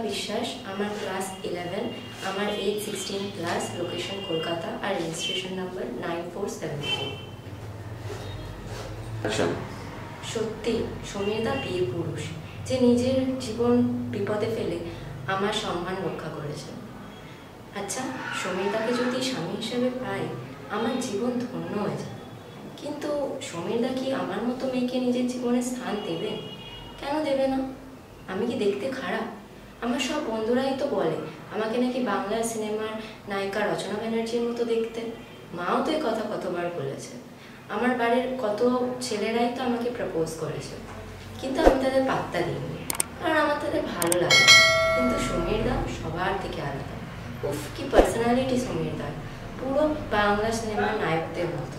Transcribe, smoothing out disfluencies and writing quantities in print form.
বিশ্বাস, আমার ক্লাস 11, আমার এজ 16+, লোকেশন কলকাতা, আর রেজিস্ট্রেশন নাম্বার 9474। সত্যি সমীরদা বীর পুরুষ, যে নিজের জীবন বিপদে ফেলে আমার সম্মান রক্ষা করেছে। আচ্ছা, সমীরদাকে যদি স্বামী হিসেবে পাই আমার জীবন ধন্য হয়ে যায়। কিন্তু সমীরদা কি আমার মতো মেয়েকে নিজের জীবনে স্থান দেবে? কেন দেবে না? আমি কি দেখতে খারাপ? আমার সব বন্ধুরাই তো বলে আমাকে নাকি বাংলা সিনেমার নায়িকা রচনা ব্যানার্জির মতো দেখতে। মাও তো এই কথা কতবার বলেছে। আমার বাড়ির কত ছেলেরাই তো আমাকে প্রপোজ করেছে, কিন্তু আমি তাদের পাত্তা দিইনি, কারণ আমার তাদের ভালো লাগে। কিন্তু সমীরদা সবার থেকে আলাদা। উফ, কি পার্সোনালিটি সমীরদার, পুরো বাংলা সিনেমার নায়কদের মতো।